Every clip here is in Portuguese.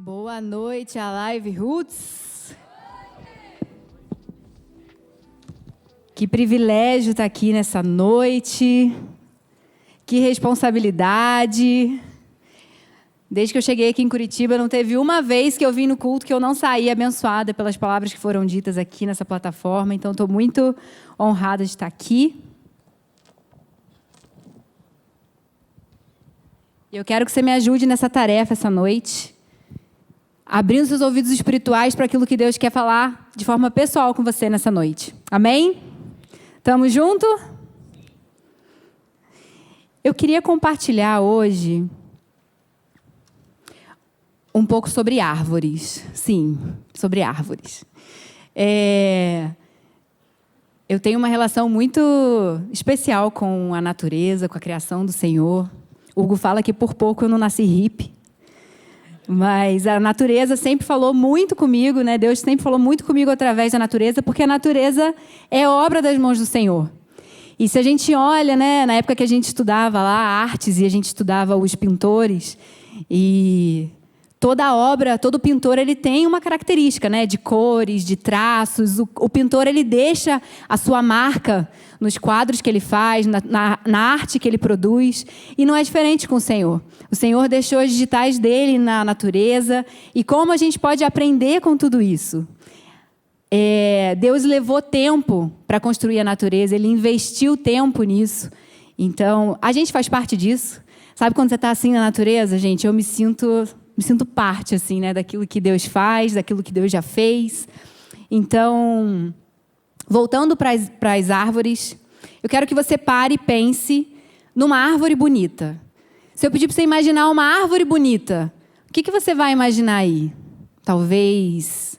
Boa noite, Alive Roots. Que privilégio estar aqui nessa noite. Que responsabilidade. Desde que eu cheguei aqui em Curitiba, não teve uma vez que eu vim no culto que eu não saí abençoada pelas palavras que foram ditas aqui nessa plataforma. Então, estou muito honrada de estar aqui. Eu quero que você me ajude nessa tarefa essa noite, abrindo seus ouvidos espirituais para aquilo que Deus quer falar de forma pessoal com você nessa noite. Amém? Tamo junto? Eu queria compartilhar hoje um pouco sobre árvores. Sim, sobre árvores. Eu tenho uma relação muito especial com a natureza, com a criação do Senhor. Hugo fala que por pouco eu não nasci hippie. Mas a natureza sempre falou muito comigo, né? Deus sempre falou muito comigo através da natureza, porque a natureza é obra das mãos do Senhor. E se a gente olha, né, na época que a gente estudava lá artes e a gente estudava os pintores, e toda obra, todo pintor, ele tem uma característica, né, de cores, de traços. O pintor, ele deixa a sua marca nos quadros que ele faz, na arte que ele produz. E não é diferente com o Senhor. O Senhor deixou as digitais dele na natureza. E como a gente pode aprender com tudo isso? Deus levou tempo para construir a natureza. Ele investiu tempo nisso. Então, a gente faz parte disso. Sabe quando você está assim na natureza, gente? Eu me sinto parte assim, né, daquilo que Deus faz, daquilo que Deus já fez. Então, voltando para as árvores, eu quero que você pare e pense numa árvore bonita. Se eu pedir para você imaginar uma árvore bonita, o que você vai imaginar aí? Talvez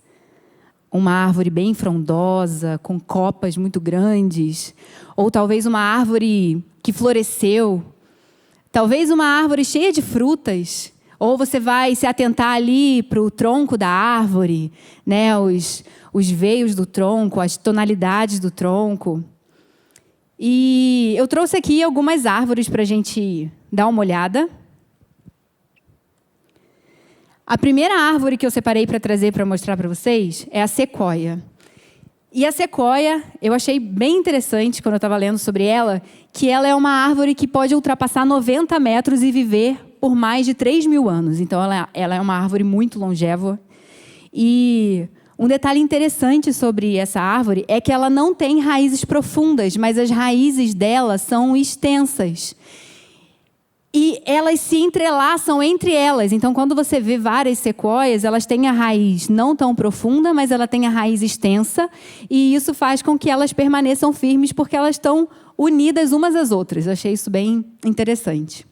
uma árvore bem frondosa, com copas muito grandes, ou talvez uma árvore que floresceu, talvez uma árvore cheia de frutas. Ou você vai se atentar ali para o tronco da árvore, né? Os veios do tronco, as tonalidades do tronco. E eu trouxe aqui algumas árvores para a gente dar uma olhada. A primeira árvore que eu separei para trazer para mostrar para vocês é a sequoia. E a sequoia, eu achei bem interessante quando eu estava lendo sobre ela, que ela é uma árvore que pode ultrapassar 90 metros e viver por mais de 3.000 anos. Então, ela é uma árvore muito longeva. E um detalhe interessante sobre essa árvore é que ela não tem raízes profundas, mas as raízes dela são extensas. E elas se entrelaçam entre elas. Então, quando você vê várias sequoias, elas têm a raiz não tão profunda, mas ela tem a raiz extensa. E isso faz com que elas permaneçam firmes, porque elas estão unidas umas às outras. Eu achei isso bem interessante.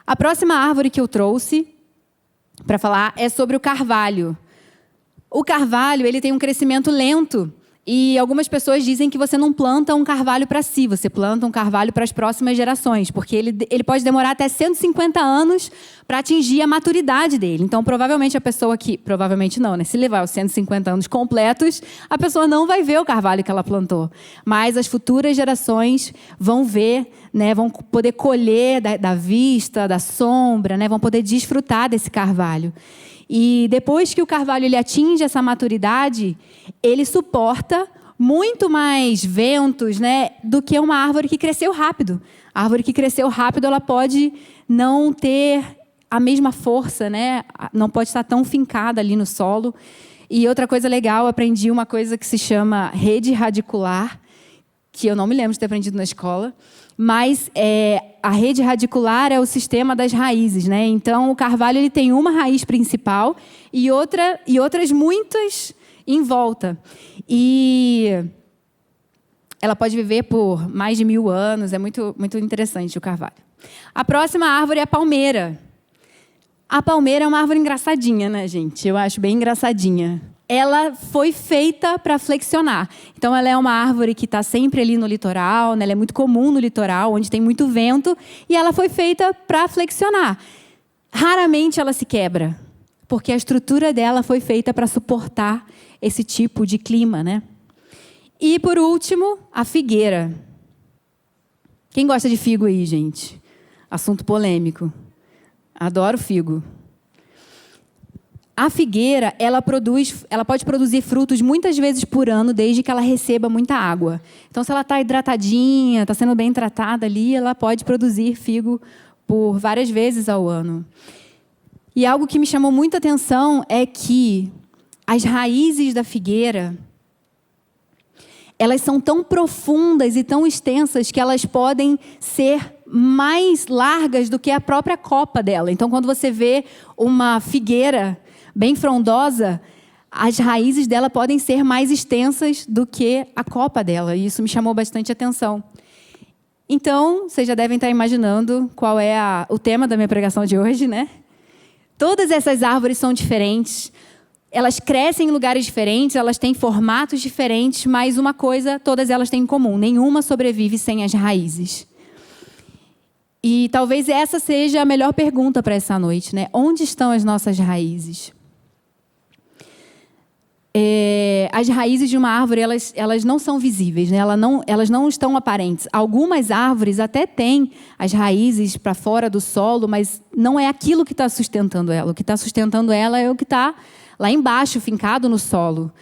A próxima árvore que eu trouxe para falar é sobre o carvalho. O carvalho, ele tem um crescimento lento. E algumas pessoas dizem que você não planta um carvalho para si, você planta um carvalho para as próximas gerações, porque ele pode demorar até 150 anos para atingir a maturidade dele. Então, provavelmente a pessoa que... Provavelmente não, né? Se levar os 150 anos completos, a pessoa não vai ver o carvalho que ela plantou. Mas as futuras gerações vão ver, né? Vão poder colher da vista, da sombra, né? Vão poder desfrutar desse carvalho. E depois que o carvalho ele atinge essa maturidade, ele suporta muito mais ventos, né, do que uma árvore que cresceu rápido. A árvore que cresceu rápido, ela pode não ter a mesma força, né? Não pode estar tão fincada ali no solo. E outra coisa legal, eu aprendi uma coisa que se chama rede radicular, que eu não me lembro de ter aprendido na escola. Mas a rede radicular é o sistema das raízes, né? Então, o carvalho ele tem uma raiz principal e outras muitas em volta. E ela pode viver por mais de 1.000 anos. É muito, muito interessante o carvalho. A próxima árvore é a palmeira. A palmeira é uma árvore engraçadinha, né, gente? Eu acho bem engraçadinha. Ela foi feita para flexionar. Então, ela é uma árvore que está sempre ali no litoral, né? Ela é muito comum no litoral, onde tem muito vento, e ela foi feita para flexionar. Raramente ela se quebra, porque a estrutura dela foi feita para suportar esse tipo de clima, né? E, por último, a figueira. Quem gosta de figo aí, gente? Assunto polêmico. Adoro figo. A figueira, ela pode produzir frutos muitas vezes por ano, desde que ela receba muita água. Então, se ela está hidratadinha, está sendo bem tratada ali, ela pode produzir figo por várias vezes ao ano. E algo que me chamou muita atenção é que as raízes da figueira, elas são tão profundas e tão extensas que elas podem ser mais largas do que a própria copa dela. Então, quando você vê uma figueira bem frondosa, as raízes dela podem ser mais extensas do que a copa dela. E isso me chamou bastante atenção. Então, vocês já devem estar imaginando qual é o tema da minha pregação de hoje, né? Todas essas árvores são diferentes. Elas crescem em lugares diferentes, elas têm formatos diferentes, mas uma coisa todas elas têm em comum: nenhuma sobrevive sem as raízes. E talvez essa seja a melhor pergunta para essa noite, né? Onde estão as nossas raízes? As raízes de uma árvore, elas não são visíveis, né? Elas não estão aparentes. Algumas árvores até têm as raízes para fora do solo, mas não é aquilo que está sustentando ela. O que está sustentando ela é o que está lá embaixo, fincado no solo.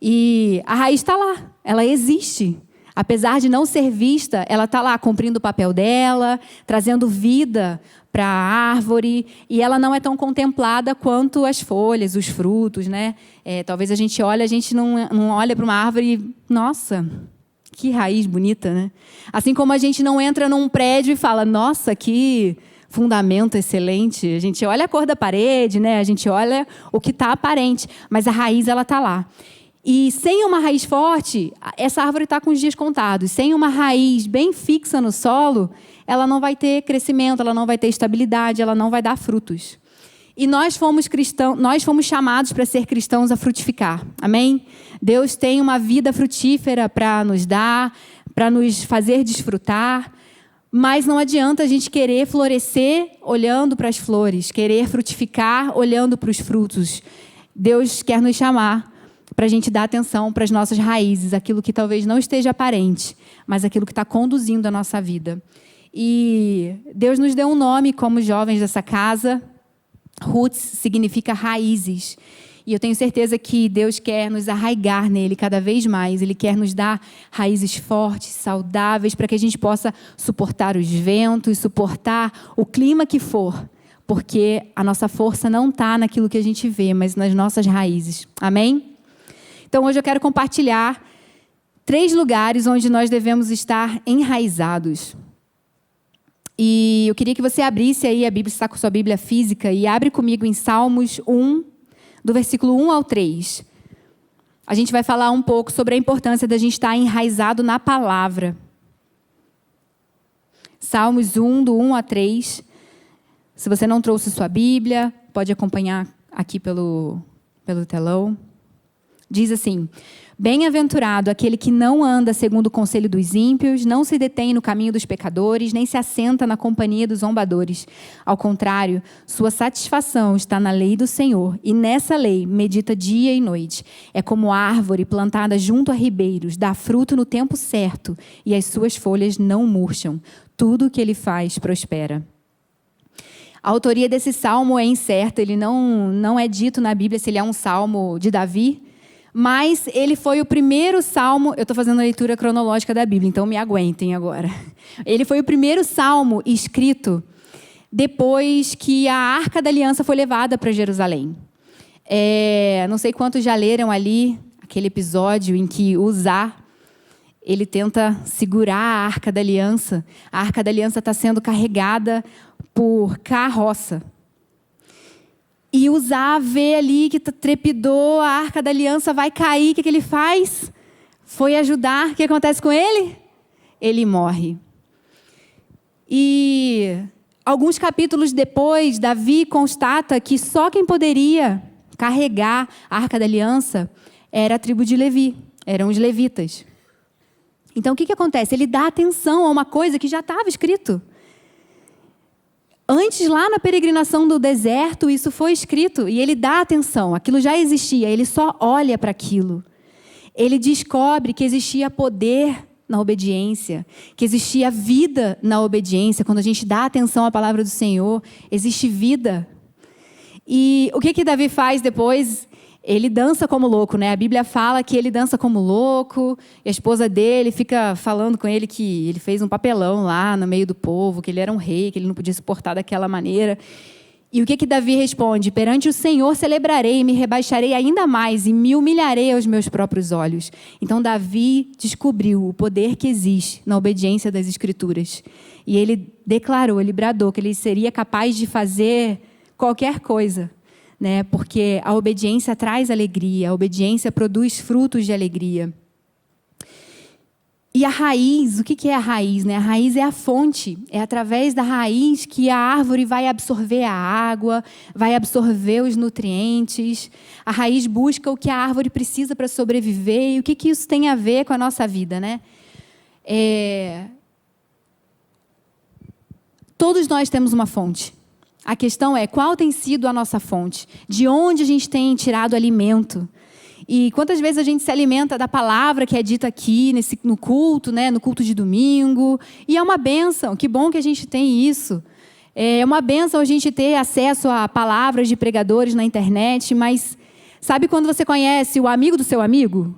E a raiz está lá, ela existe. Apesar de não ser vista, ela está lá cumprindo o papel dela, trazendo vida para a árvore, e ela não é tão contemplada quanto as folhas, os frutos, né? Talvez a gente não olha para uma árvore e, nossa, que raiz bonita, né? Assim como a gente não entra num prédio e fala, nossa, que fundamento excelente. A gente olha a cor da parede, né? A gente olha o que está aparente, mas a raiz ela está lá. E sem uma raiz forte, essa árvore está com os dias contados. Sem uma raiz bem fixa no solo, ela não vai ter crescimento, ela não vai ter estabilidade, ela não vai dar frutos. E nós fomos chamados para ser cristãos a frutificar. Amém? Deus tem uma vida frutífera para nos dar, para nos fazer desfrutar. Mas não adianta a gente querer florescer olhando para as flores, querer frutificar olhando para os frutos. Deus quer nos chamar para a gente dar atenção para as nossas raízes, aquilo que talvez não esteja aparente, mas aquilo que está conduzindo a nossa vida. E Deus nos deu um nome como jovens dessa casa. Roots significa raízes. E eu tenho certeza que Deus quer nos arraigar nele cada vez mais. Ele quer nos dar raízes fortes, saudáveis, para que a gente possa suportar os ventos, suportar o clima que for. Porque a nossa força não está naquilo que a gente vê, mas nas nossas raízes. Amém? Então, hoje eu quero compartilhar 3 lugares onde nós devemos estar enraizados. E eu queria que você abrisse aí a Bíblia, está com sua Bíblia física, e abre comigo em Salmos 1, do versículo 1 ao 3. A gente vai falar um pouco sobre a importância da gente estar enraizado na palavra. Salmos 1, do 1 a 3. Se você não trouxe sua Bíblia, pode acompanhar aqui pelo telão. Diz assim: bem-aventurado aquele que não anda segundo o conselho dos ímpios, não se detém no caminho dos pecadores, nem se assenta na companhia dos zombadores. Ao contrário, sua satisfação está na lei do Senhor, e nessa lei medita dia e noite. É como árvore plantada junto a ribeiros, dá fruto no tempo certo, e as suas folhas não murcham. Tudo o que ele faz prospera. A autoria desse salmo é incerta, ele não é dito na Bíblia se ele é um salmo de Davi, mas ele foi o primeiro salmo. Eu estou fazendo a leitura cronológica da Bíblia, então me aguentem agora. Ele foi o primeiro salmo escrito depois que a Arca da Aliança foi levada para Jerusalém. Não sei quantos já leram ali aquele episódio em que Uzá, ele tenta segurar a Arca da Aliança. A Arca da Aliança está sendo carregada por carroça. E Uzá vê ali que trepidou, a Arca da Aliança vai cair. O que ele faz? Foi ajudar. O que acontece com ele? Ele morre. E alguns capítulos depois, Davi constata que só quem poderia carregar a Arca da Aliança era a tribo de Levi, eram os levitas. Então, o que acontece? Ele dá atenção a uma coisa que já estava escrito. Antes, lá na peregrinação do deserto, isso foi escrito. E ele dá atenção, aquilo já existia, ele só olha para aquilo. Ele descobre que existia poder na obediência, que existia vida na obediência. Quando a gente dá atenção à palavra do Senhor, existe vida. E o que Davi faz depois? Ele dança como louco, né? A Bíblia fala que ele dança como louco, e a esposa dele fica falando com ele que ele fez um papelão lá no meio do povo, que ele era um rei, que ele não podia se portar daquela maneira. E o que Davi responde? Perante o Senhor celebrarei, me rebaixarei ainda mais e me humilharei aos meus próprios olhos. Então Davi descobriu o poder que existe na obediência das Escrituras. E ele declarou, ele bradou que ele seria capaz de fazer qualquer coisa, né? Porque a obediência traz alegria, a obediência produz frutos de alegria. E a raiz, o que é a raiz, né? A raiz é a fonte, é através da raiz que a árvore vai absorver a água, vai absorver os nutrientes. A raiz busca o que a árvore precisa para sobreviver. E o que isso tem a ver com a nossa vida, né? Todos nós temos uma fonte. A questão é, qual tem sido a nossa fonte? De onde a gente tem tirado alimento? E quantas vezes a gente se alimenta da palavra que é dita aqui, no culto, né? No culto de domingo. E é uma bênção, que bom que a gente tem isso. É uma bênção a gente ter acesso a palavras de pregadores na internet, mas sabe quando você conhece o amigo do seu amigo?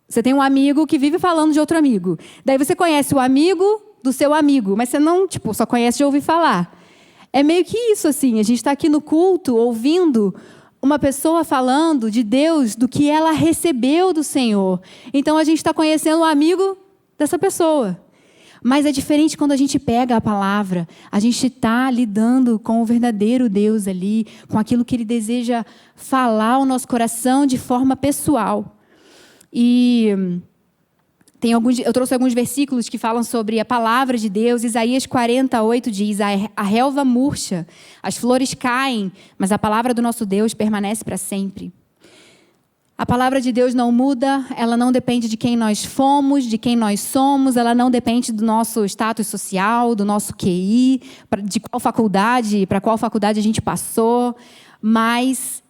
Você tem um amigo que vive falando de outro amigo. Daí você conhece o amigo do seu amigo, mas você não, só conhece de ouvir falar. É meio que isso, assim. A gente está aqui no culto, ouvindo uma pessoa falando de Deus, do que ela recebeu do Senhor. Então, a gente está conhecendo o amigo dessa pessoa. Mas é diferente quando a gente pega a palavra. A gente está lidando com o verdadeiro Deus ali, com aquilo que Ele deseja falar ao nosso coração de forma pessoal. E eu trouxe alguns versículos que falam sobre a palavra de Deus. Isaías 48 diz, a relva murcha, as flores caem, mas a palavra do nosso Deus permanece para sempre. A palavra de Deus não muda, ela não depende de quem nós fomos, de quem nós somos, ela não depende do nosso status social, do nosso QI, de qual faculdade, para qual faculdade a gente passou, mas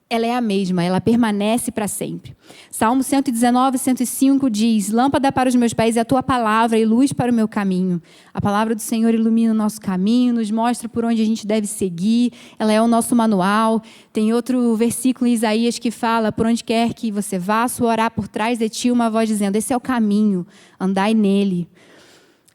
ela é a mesma, ela permanece para sempre. Salmo 119, 105 diz, lâmpada para os meus pés é a tua palavra e luz para o meu caminho. A palavra do Senhor ilumina o nosso caminho, nos mostra por onde a gente deve seguir, ela é o nosso manual. Tem outro versículo em Isaías que fala, por onde quer que você vá, soará por trás de ti uma voz dizendo, esse é o caminho, andai nele.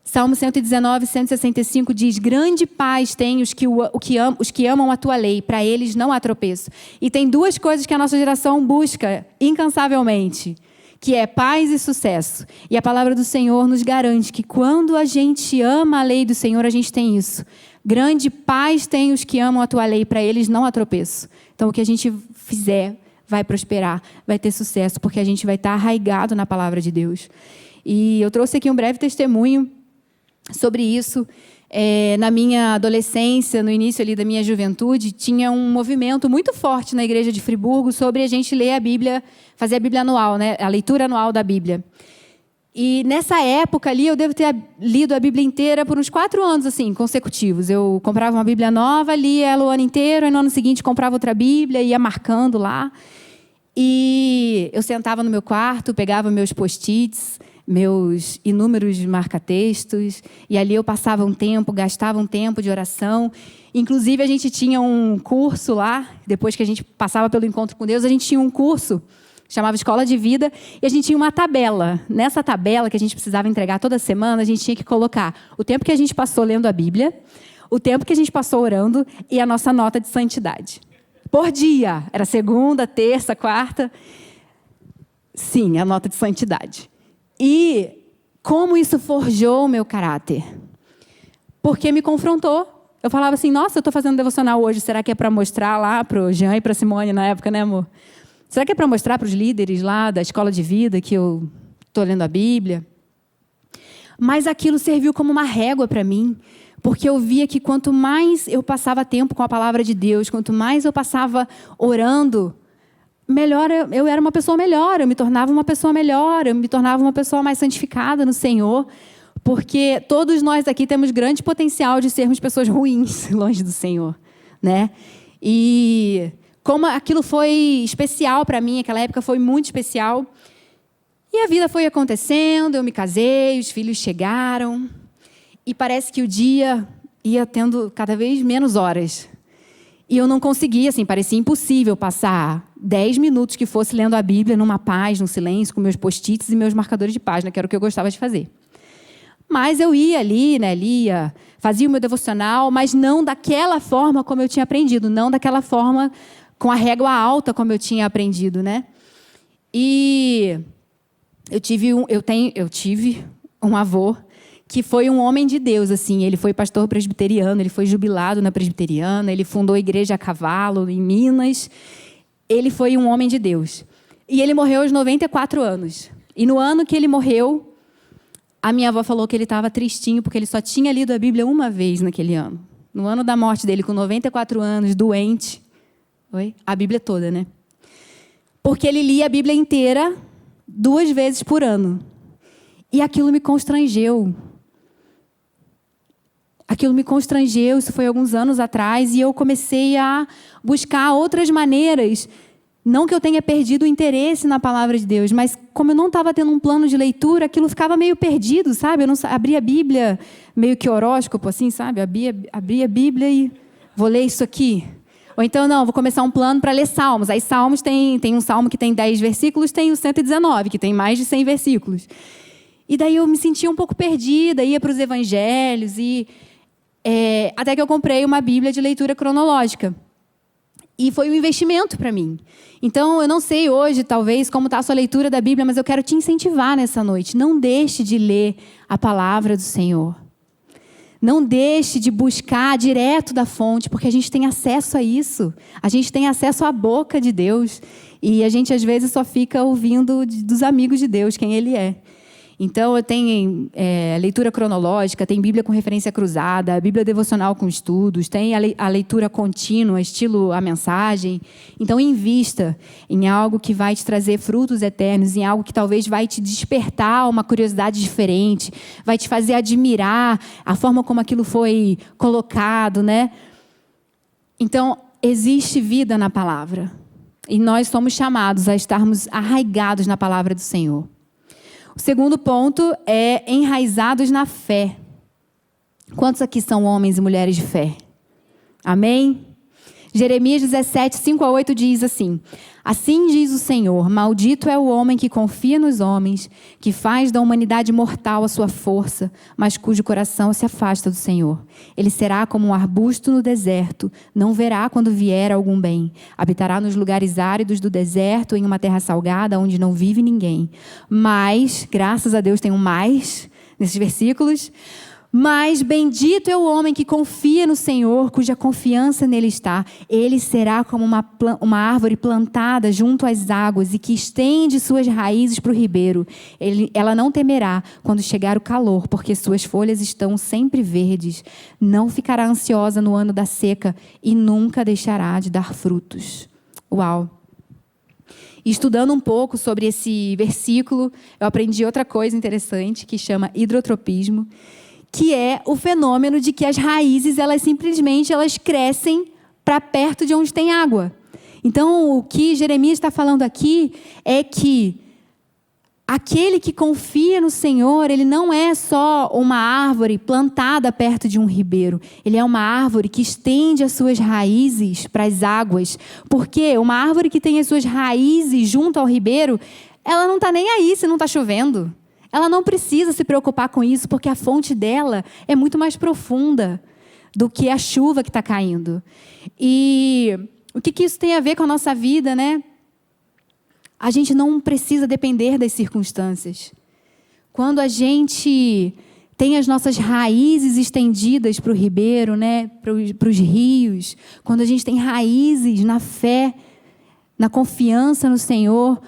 Salmo 119, 165 diz, grande paz tem os que amam a tua lei, para eles não há tropeço. E tem duas coisas que a nossa geração busca incansavelmente, que é paz e sucesso. E a palavra do Senhor nos garante que quando a gente ama a lei do Senhor, a gente tem isso. Grande paz tem os que amam a tua lei, para eles não há tropeço. Então o que a gente fizer vai prosperar, vai ter sucesso, porque a gente vai estar arraigado na palavra de Deus. E eu trouxe aqui um breve testemunho sobre isso. Na minha adolescência, no início ali da minha juventude, tinha um movimento muito forte na igreja de Friburgo sobre a gente ler a Bíblia, fazer a Bíblia anual, né? A leitura anual da Bíblia. E nessa época ali, eu devo ter lido a Bíblia inteira por uns 4 anos assim, consecutivos. Eu comprava uma Bíblia nova, lia ela o ano inteiro, e no ano seguinte comprava outra Bíblia, ia marcando lá. E eu sentava no meu quarto, pegava meus post-its, meus inúmeros marca-textos, e ali eu passava um tempo, gastava um tempo de oração. Inclusive, a gente tinha um curso lá, depois que a gente passava pelo encontro com Deus, a gente tinha um curso, chamava Escola de Vida, e a gente tinha uma tabela. Nessa tabela, que a gente precisava entregar toda semana, a gente tinha que colocar o tempo que a gente passou lendo a Bíblia, o tempo que a gente passou orando e a nossa nota de santidade. Por dia. Era segunda, terça, quarta. Sim, a nota de santidade. E como isso forjou o meu caráter? Porque me confrontou. Eu falava assim, nossa, eu estou fazendo devocional hoje, será que é para mostrar lá para o Jean e para a Simone na época, né, amor? Será que é para mostrar para os líderes lá da escola de vida que eu estou lendo a Bíblia? Mas aquilo serviu como uma régua para mim, porque eu via que quanto mais eu passava tempo com a palavra de Deus, quanto mais eu passava orando, melhor eu era uma pessoa melhor, eu me tornava uma pessoa melhor, eu me tornava uma pessoa mais santificada no Senhor, porque todos nós aqui temos grande potencial de sermos pessoas ruins longe do Senhor, né? E como aquilo foi especial para mim, aquela época foi muito especial, e a vida foi acontecendo, eu me casei, os filhos chegaram, e parece que o dia ia tendo cada vez menos horas. E eu não conseguia, assim, parecia impossível passar 10 minutos que fosse lendo a Bíblia numa paz, num silêncio, com meus post-its e meus marcadores de página, que era o que eu gostava de fazer. Mas eu ia ali, né, lia, fazia o meu devocional, mas não daquela forma como eu tinha aprendido, não daquela forma com a régua alta como eu tinha aprendido, né? E eu tive um avô que foi um homem de Deus, assim. Ele foi pastor presbiteriano, ele foi jubilado na presbiteriana, ele fundou a igreja a cavalo em Minas. Ele foi um homem de Deus. E ele morreu aos 94 anos. E no ano que ele morreu, a minha avó falou que ele estava tristinho, porque ele só tinha lido a Bíblia uma vez naquele ano. No ano da morte dele, com 94 anos, doente. A Bíblia toda, né? Porque ele lia a Bíblia inteira 2 vezes por ano. E aquilo me constrangeu. Isso foi alguns anos atrás, e eu comecei a buscar outras maneiras. Não que eu tenha perdido o interesse na palavra de Deus, mas como eu não estava tendo um plano de leitura, aquilo ficava meio perdido, sabe? Eu não abria a Bíblia meio que horóscopo, assim, sabe? Abria a Bíblia e vou ler isso aqui. Ou então, não, vou começar um plano para ler Salmos. Aí Salmos tem um Salmo que tem 10 versículos, tem o 119, que tem mais de 100 versículos. E daí eu me sentia um pouco perdida, ia para os evangelhos, até que eu comprei uma Bíblia de leitura cronológica. E foi um investimento para mim. Então, eu não sei hoje, talvez, como está a sua leitura da Bíblia, mas eu quero te incentivar nessa noite. Não deixe de ler a palavra do Senhor. Não deixe de buscar direto da fonte, porque a gente tem acesso a isso. A gente tem acesso à boca de Deus. E a gente, às vezes, só fica ouvindo dos amigos de Deus, quem Ele é. Então, eu tenho leitura cronológica, tem Bíblia com referência cruzada, Bíblia devocional com estudos, tem a leitura contínua, estilo a mensagem. Então, invista em algo que vai te trazer frutos eternos, em algo que talvez vai te despertar uma curiosidade diferente, vai te fazer admirar a forma como aquilo foi colocado, né? Então, existe vida na palavra. E nós somos chamados a estarmos arraigados na palavra do Senhor. O segundo ponto é enraizados na fé. Quantos aqui são homens e mulheres de fé? Amém? Jeremias 17, 5-8 diz assim: assim diz o Senhor, maldito é o homem que confia nos homens, que faz da humanidade mortal a sua força, mas cujo coração se afasta do Senhor. Ele será como um arbusto no deserto, não verá quando vier algum bem. Habitará nos lugares áridos do deserto, em uma terra salgada, onde não vive ninguém. Mas, graças a Deus tem um mais nesses versículos, mas bendito é o homem que confia no Senhor, cuja confiança nele está. Ele será como uma árvore plantada junto às águas e que estende suas raízes para o ribeiro. Ela não temerá quando chegar o calor, porque suas folhas estão sempre verdes. Não ficará ansiosa no ano da seca e nunca deixará de dar frutos. Uau! E estudando um pouco sobre esse versículo, eu aprendi outra coisa interessante que chama hidrotropismo, que é o fenômeno de que as raízes, elas simplesmente crescem para perto de onde tem água. Então, o que Jeremias está falando aqui é que aquele que confia no Senhor, ele não é só uma árvore plantada perto de um ribeiro. Ele é uma árvore que estende as suas raízes para as águas. Porque uma árvore que tem as suas raízes junto ao ribeiro, ela não está nem aí se não está chovendo. Ela não precisa se preocupar com isso, porque a fonte dela é muito mais profunda do que a chuva que está caindo. E o que isso tem a ver com a nossa vida, né? A gente não precisa depender das circunstâncias. Quando a gente tem as nossas raízes estendidas para o ribeiro, né? Para os rios, quando a gente tem raízes na fé, na confiança no Senhor,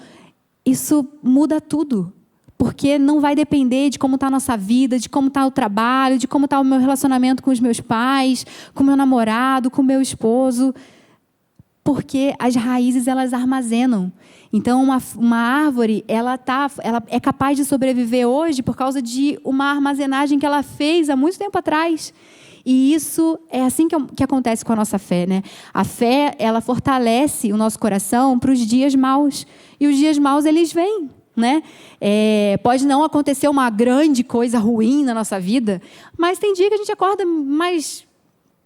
isso muda tudo. Porque não vai depender de como está a nossa vida, de como está o trabalho, de como está o meu relacionamento com os meus pais, com o meu namorado, com o meu esposo. Porque as raízes, elas armazenam. Então, uma árvore, ela é capaz de sobreviver hoje por causa de uma armazenagem que ela fez há muito tempo atrás. E isso é assim que acontece com a nossa fé, né? A fé, ela fortalece o nosso coração para os dias maus. E os dias maus, eles vêm. Né? Pode não acontecer uma grande coisa ruim na nossa vida, mas tem dia que a gente acorda mais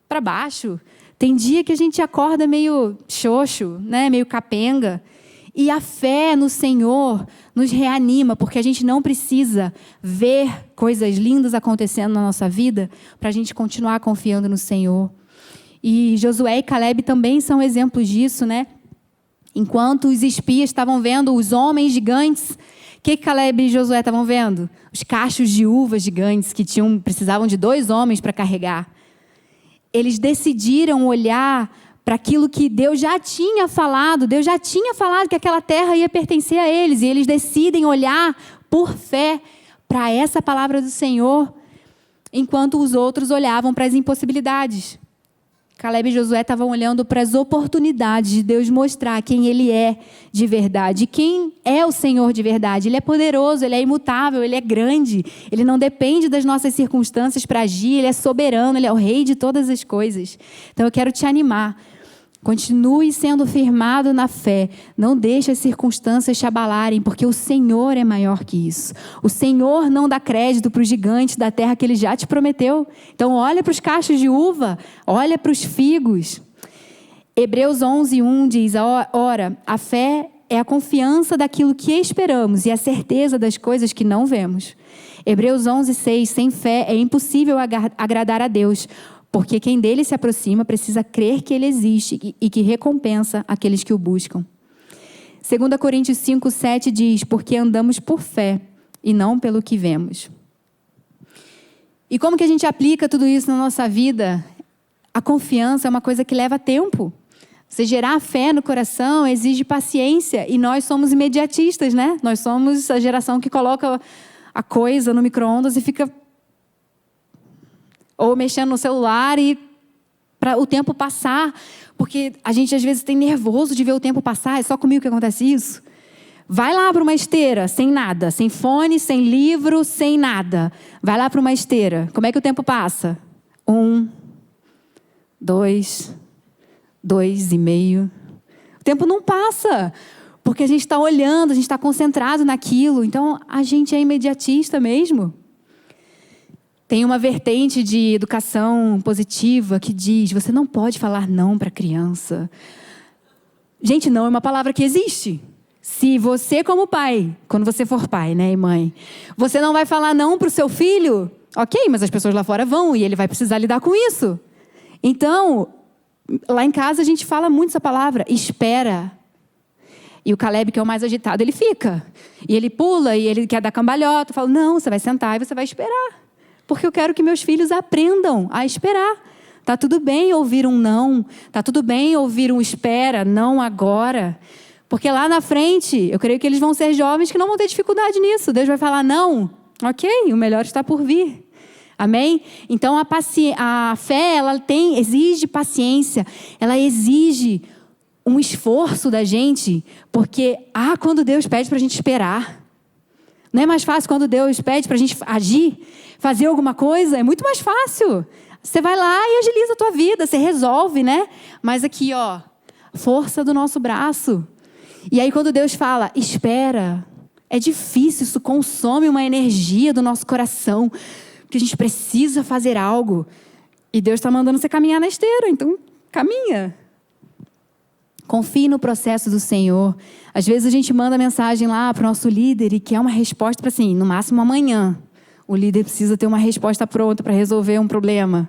para baixo, Tem dia que a gente acorda meio xoxo, né? Meio capenga. E a fé no Senhor nos reanima, porque a gente não precisa ver coisas lindas acontecendo na nossa vida para a gente continuar confiando no Senhor. E Josué e Caleb também são exemplos disso, né? Enquanto os espias estavam vendo os homens gigantes, o que Caleb e Josué estavam vendo? Os cachos de uvas gigantes que precisavam de 2 homens para carregar. Eles decidiram olhar para aquilo que Deus já tinha falado. Deus já tinha falado que aquela terra ia pertencer a eles. E eles decidem olhar por fé para essa palavra do Senhor, enquanto os outros olhavam para as impossibilidades. Caleb e Josué estavam olhando para as oportunidades de Deus mostrar quem Ele é de verdade. Quem é o Senhor de verdade? Ele é poderoso, Ele é imutável, Ele é grande. Ele não depende das nossas circunstâncias para agir. Ele é soberano, Ele é o Rei de todas as coisas. Então eu quero te animar. Continue sendo firmado na fé. Não deixe as circunstâncias te abalarem, porque o Senhor é maior que isso. O Senhor não dá crédito para os gigantes da terra que Ele já te prometeu. Então olha para os cachos de uva, olha para os figos. Hebreus 11:1 diz: ora, a fé é a confiança daquilo que esperamos e a certeza das coisas que não vemos. Hebreus 11:6: sem fé é impossível agradar a Deus, porque quem dele se aproxima precisa crer que ele existe e que recompensa aqueles que o buscam. 2 Coríntios 5:7 diz: porque andamos por fé e não pelo que vemos. E como que a gente aplica tudo isso na nossa vida? A confiança é uma coisa que leva tempo. Você gerar fé no coração exige paciência, e nós somos imediatistas, né? Nós somos a geração que coloca a coisa no micro-ondas e fica ou mexendo no celular e para o tempo passar, porque a gente às vezes tem nervoso de ver o tempo passar. É só comigo que acontece isso? Vai lá para uma esteira, sem nada, sem fone, sem livro, sem nada. Vai lá para uma esteira. Como é que o tempo passa? 1, 2, 2,5. O tempo não passa, porque a gente está olhando, a gente está concentrado naquilo. Então, a gente é imediatista mesmo. Tem uma vertente de educação positiva que diz: você não pode falar não para a criança. Gente, não é uma palavra que existe. Se você, como pai, quando você for pai, né, e mãe, você não vai falar não para o seu filho, ok, mas as pessoas lá fora vão e ele vai precisar lidar com isso. Então, lá em casa a gente fala muito essa palavra: espera. E o Caleb, que é o mais agitado, ele fica. E ele pula e ele quer dar cambalhota. Eu falo: não, você vai sentar e você vai esperar. Porque eu quero que meus filhos aprendam a esperar. Tá tudo bem ouvir um não. Tá tudo bem ouvir um espera, não agora. Porque lá na frente, eu creio que eles vão ser jovens que não vão ter dificuldade nisso. Deus vai falar não. Ok, o melhor está por vir. Amém? Então a fé, ela exige paciência. Ela exige um esforço da gente. Porque, quando Deus pede para a gente esperar. Não é mais fácil quando Deus pede para a gente agir? Fazer alguma coisa? É muito mais fácil. Você vai lá e agiliza a tua vida, você resolve, né? Mas aqui, força do nosso braço. E aí quando Deus fala, espera, é difícil, isso consome uma energia do nosso coração, porque a gente precisa fazer algo. E Deus está mandando você caminhar na esteira, então caminha. Confie no processo do Senhor. Às vezes a gente manda mensagem lá para o nosso líder e quer uma resposta para no máximo amanhã. O líder precisa ter uma resposta pronta para resolver um problema.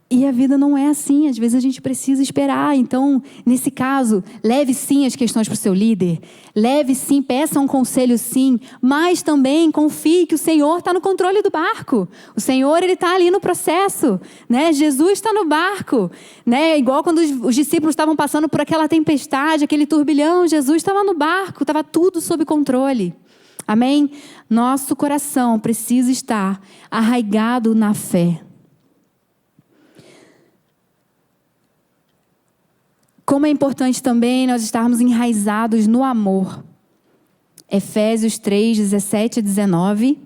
E a vida não é assim. Às vezes a gente precisa esperar. Então, nesse caso, leve sim as questões para o seu líder. Leve sim, peça um conselho sim. Mas também confie que o Senhor está no controle do barco. O Senhor, Ele está ali no processo. Né? Jesus está no barco. Né? Igual quando os discípulos estavam passando por aquela tempestade, aquele turbilhão, Jesus estava no barco. Estava tudo sob controle. Amém? Nosso coração precisa estar arraigado na fé. Como é importante também nós estarmos enraizados no amor. Efésios 3, 17 e 19.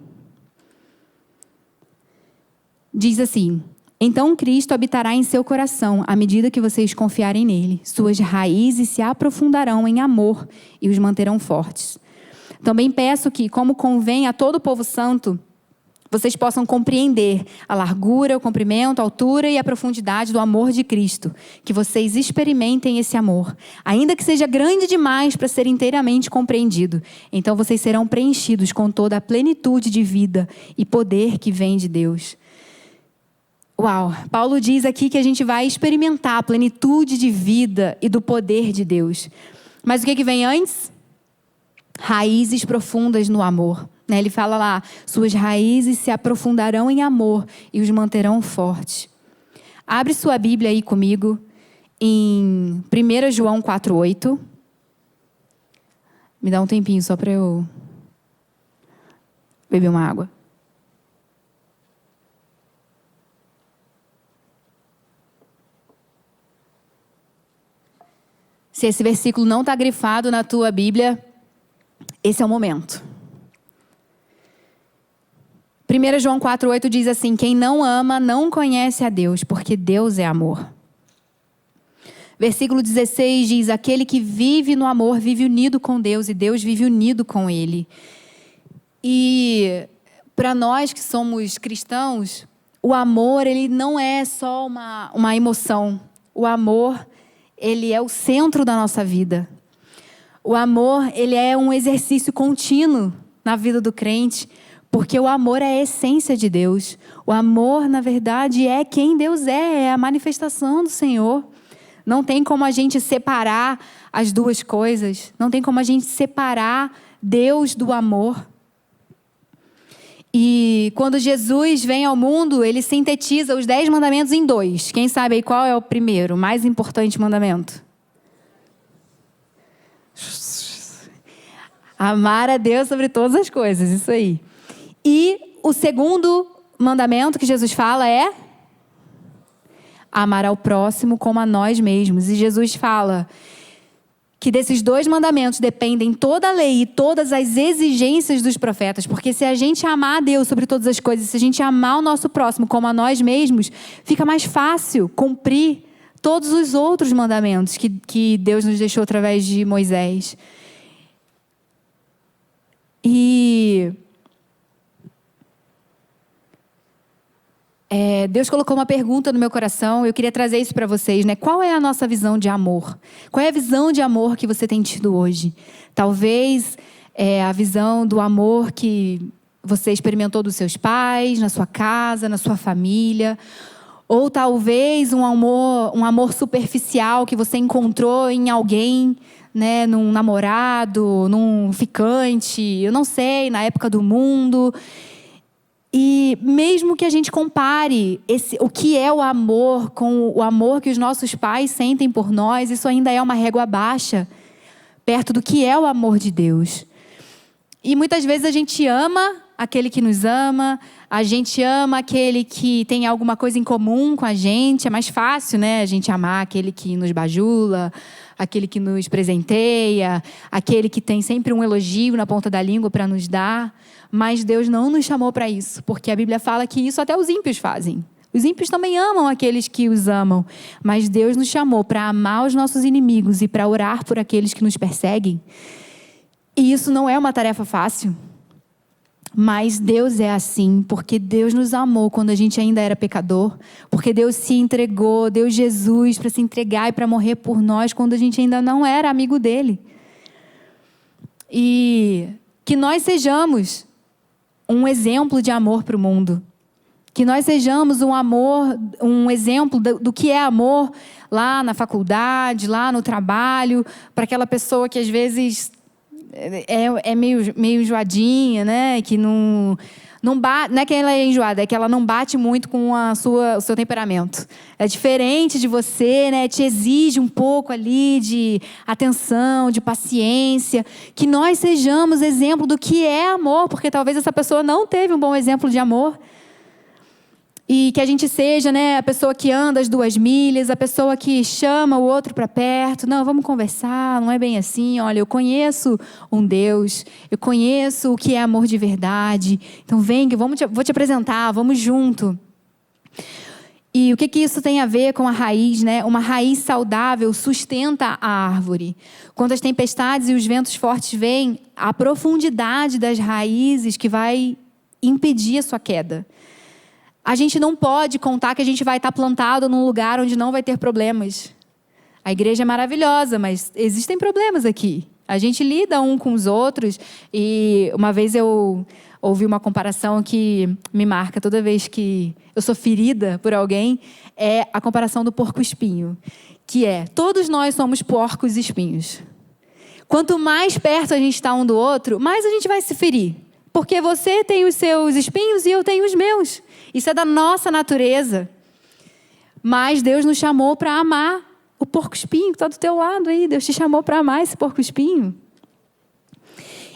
Diz assim: então Cristo habitará em seu coração à medida que vocês confiarem nele. Suas raízes se aprofundarão em amor e os manterão fortes. Também peço que, como convém a todo o povo santo, vocês possam compreender a largura, o comprimento, a altura e a profundidade do amor de Cristo. Que vocês experimentem esse amor, ainda que seja grande demais para ser inteiramente compreendido. Então vocês serão preenchidos com toda a plenitude de vida e poder que vem de Deus. Uau! Paulo diz aqui que a gente vai experimentar a plenitude de vida e do poder de Deus. Mas o que vem antes? Raízes profundas no amor. Ele fala lá, suas raízes se aprofundarão em amor e os manterão fortes. Abre sua Bíblia aí comigo em 1 João 4:8. Me dá um tempinho só para eu beber uma água. Se esse versículo não está grifado na tua Bíblia, esse é o momento. 1 João 4:8 diz assim, quem não ama não conhece a Deus, porque Deus é amor. Versículo 16 diz, aquele que vive no amor vive unido com Deus e Deus vive unido com ele. E para nós que somos cristãos, o amor ele não é só uma emoção. O amor ele é o centro da nossa vida. O amor ele é um exercício contínuo na vida do crente. Porque o amor é a essência de Deus. O amor, na verdade, é quem Deus é a manifestação do Senhor. Não tem como a gente separar as duas coisas. Não tem como a gente separar Deus do amor. E quando Jesus vem ao mundo, ele sintetiza os 10 mandamentos em 2. Quem sabe aí qual é o primeiro, o mais importante mandamento? Amar a Deus sobre todas as coisas, isso aí. E o segundo mandamento que Jesus fala é amar ao próximo como a nós mesmos. E Jesus fala que desses 2 mandamentos dependem toda a lei e todas as exigências dos profetas. Porque se a gente amar a Deus sobre todas as coisas, se a gente amar o nosso próximo como a nós mesmos, fica mais fácil cumprir todos os outros mandamentos que Deus nos deixou através de Moisés. E Deus colocou uma pergunta no meu coração, eu queria trazer isso para vocês, né? Qual é a nossa visão de amor? Qual é a visão de amor que você tem tido hoje? Talvez a visão do amor que você experimentou dos seus pais, na sua casa, na sua família. Ou talvez um amor superficial que você encontrou em alguém, né? Num namorado, num ficante, eu não sei, na época do mundo. E mesmo que a gente compare o que é o amor com o amor que os nossos pais sentem por nós, isso ainda é uma régua baixa, perto do que é o amor de Deus. E muitas vezes a gente ama aquele que nos ama, a gente ama aquele que tem alguma coisa em comum com a gente. É mais fácil, né? A gente amar aquele que nos bajula, aquele que nos presenteia, aquele que tem sempre um elogio na ponta da língua para nos dar. Mas Deus não nos chamou para isso, porque a Bíblia fala que isso até os ímpios fazem. Os ímpios também amam aqueles que os amam, mas Deus nos chamou para amar os nossos inimigos e para orar por aqueles que nos perseguem. E isso não é uma tarefa fácil. Mas Deus é assim, porque Deus nos amou quando a gente ainda era pecador, porque Deus se entregou, deu Jesus para se entregar e para morrer por nós quando a gente ainda não era amigo dele. E que nós sejamos um exemplo de amor para o mundo. Que nós sejamos um exemplo do que é amor lá na faculdade, lá no trabalho, para aquela pessoa que às vezes é meio enjoadinha, né? Que não bate, não é que ela é enjoada, é que ela não bate muito com o seu temperamento. É diferente de você, né? Te exige um pouco ali de atenção, de paciência. Que nós sejamos exemplo do que é amor, porque talvez essa pessoa não teve um bom exemplo de amor. E que a gente seja, né, a pessoa que anda as 2 milhas, a pessoa que chama o outro para perto. Não, vamos conversar, não é bem assim. Olha, eu conheço um Deus, eu conheço o que é amor de verdade. Então vem, vou te apresentar, vamos junto. E o que isso tem a ver com a raiz, né? Uma raiz saudável sustenta a árvore. Quando as tempestades e os ventos fortes vêm, a profundidade das raízes que vai impedir a sua queda. A gente não pode contar que a gente vai estar plantado num lugar onde não vai ter problemas. A igreja é maravilhosa, mas existem problemas aqui. A gente lida um com os outros. E uma vez eu ouvi uma comparação que me marca toda vez que eu sou ferida por alguém. É a comparação do porco-espinho. Que é, todos nós somos porcos e espinhos. Quanto mais perto a gente está um do outro, mais a gente vai se ferir. Porque você tem os seus espinhos e eu tenho os meus. Isso é da nossa natureza. Mas Deus nos chamou para amar o porco-espinho que está do teu lado aí. Deus te chamou para amar esse porco-espinho.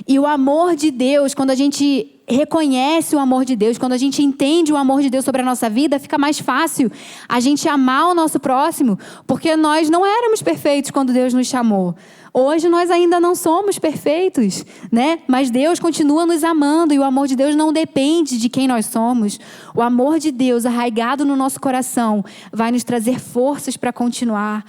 E o amor de Deus, quando a gente reconhece o amor de Deus, quando a gente entende o amor de Deus sobre a nossa vida, fica mais fácil a gente amar o nosso próximo, porque nós não éramos perfeitos quando Deus nos chamou. Hoje nós ainda não somos perfeitos, né? Mas Deus continua nos amando e o amor de Deus não depende de quem nós somos. O amor de Deus arraigado no nosso coração vai nos trazer forças para continuar.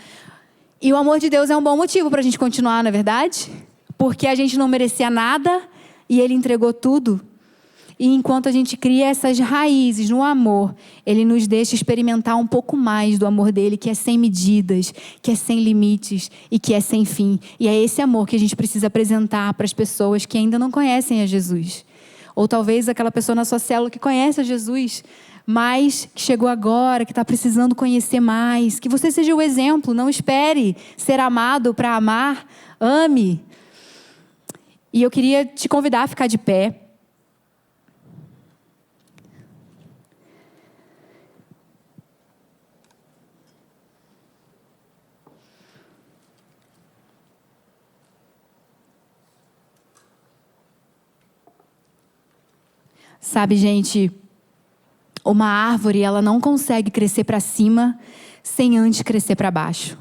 E o amor de Deus é um bom motivo para a gente continuar, não é verdade? Porque a gente não merecia nada e Ele entregou tudo. E enquanto a gente cria essas raízes no amor, Ele nos deixa experimentar um pouco mais do amor dEle, que é sem medidas, que é sem limites e que é sem fim. E é esse amor que a gente precisa apresentar para as pessoas que ainda não conhecem a Jesus. Ou talvez aquela pessoa na sua célula que conhece a Jesus, mas que chegou agora, que está precisando conhecer mais. Que você seja o exemplo, não espere ser amado para amar, ame. E eu queria te convidar a ficar de pé. Sabe, gente, uma árvore, ela não consegue crescer para cima sem antes crescer para baixo.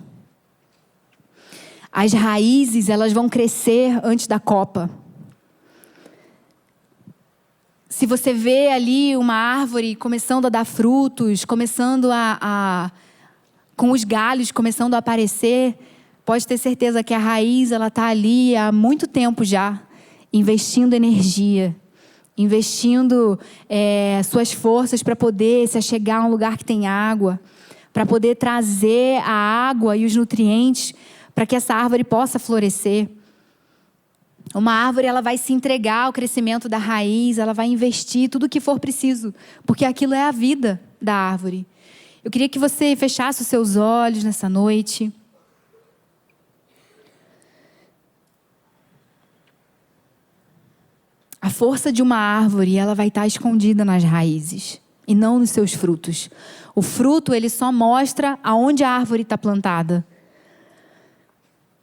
As raízes, elas vão crescer antes da copa. Se você vê ali uma árvore começando a dar frutos, começando com os galhos começando a aparecer, pode ter certeza que a raiz, ela está ali há muito tempo já, investindo energia, investindo suas forças para poder se achegar a um lugar que tem água, para poder trazer a água e os nutrientes para que essa árvore possa florescer. Uma árvore, ela vai se entregar ao crescimento da raiz, ela vai investir tudo o que for preciso, porque aquilo é a vida da árvore. Eu queria que você fechasse os seus olhos nessa noite. A força de uma árvore, ela vai estar escondida nas raízes e não nos seus frutos. O fruto, ele só mostra aonde a árvore está plantada.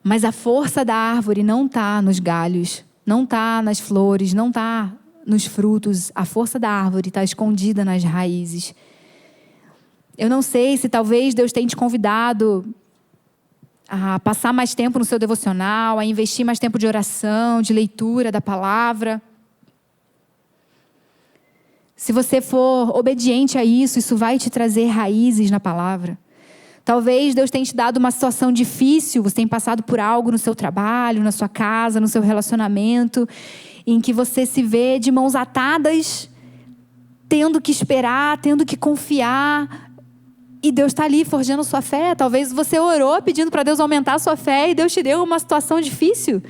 Mas a força da árvore não está nos galhos, não está nas flores, não está nos frutos. A força da árvore está escondida nas raízes. Eu não sei se talvez Deus tenha te convidado a passar mais tempo no seu devocional, a investir mais tempo de oração, de leitura da palavra. Se você for obediente a isso, isso vai te trazer raízes na palavra. Talvez Deus tenha te dado uma situação difícil, você tem passado por algo no seu trabalho, na sua casa, no seu relacionamento, em que você se vê de mãos atadas, tendo que esperar, tendo que confiar, e Deus está ali forjando sua fé. Talvez você orou pedindo para Deus aumentar a sua fé e Deus te deu uma situação difícil.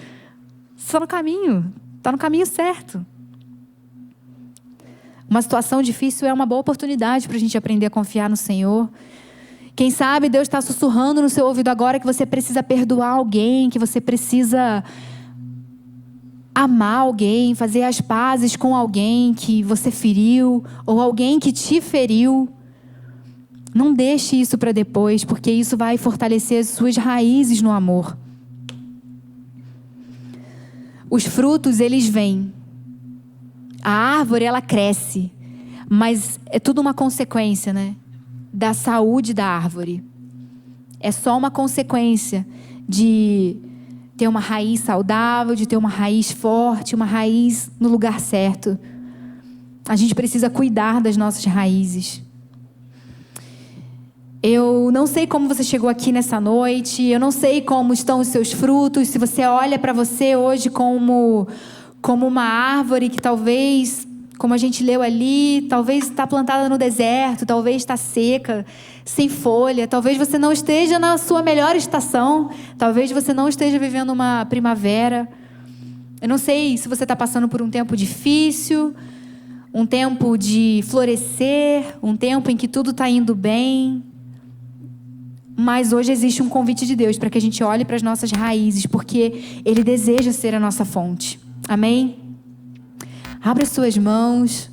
Você está no caminho certo. Uma situação difícil é uma boa oportunidade para a gente aprender a confiar no Senhor. Quem sabe Deus está sussurrando no seu ouvido agora que você precisa perdoar alguém, que você precisa amar alguém, fazer as pazes com alguém que você feriu, ou alguém que te feriu. Não deixe isso para depois, porque isso vai fortalecer as suas raízes no amor. Os frutos, eles vêm. A árvore, ela cresce, mas é tudo uma consequência, né? Da saúde da árvore. É só uma consequência de ter uma raiz saudável, de ter uma raiz forte, uma raiz no lugar certo. A gente precisa cuidar das nossas raízes. Eu não sei como você chegou aqui nessa noite, eu não sei como estão os seus frutos, se você olha para você hoje como uma árvore que talvez como a gente leu ali, talvez está plantada no deserto, talvez está seca, sem folha, talvez você não esteja na sua melhor estação, talvez você não esteja vivendo uma primavera. Eu não sei se você está passando por um tempo difícil, um tempo de florescer, um tempo em que tudo está indo bem. Mas hoje existe um convite de Deus para que a gente olhe para as nossas raízes, porque Ele deseja ser a nossa fonte. Amém? Abra suas mãos.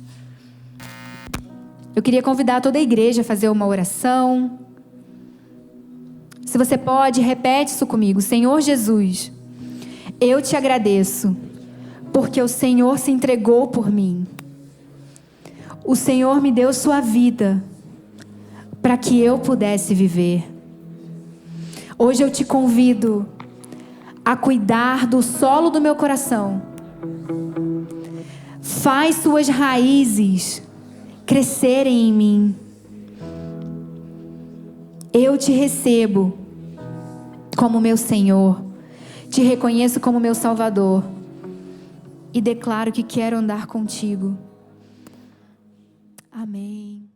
Eu queria convidar toda a igreja a fazer uma oração. Se você pode, repete isso comigo. Senhor Jesus, eu te agradeço, porque o Senhor se entregou por mim. O Senhor me deu sua vida para que eu pudesse viver. Hoje eu te convido a cuidar do solo do meu coração. Faz suas raízes crescerem em mim. Eu te recebo como meu Senhor. Te reconheço como meu Salvador. E declaro que quero andar contigo. Amém.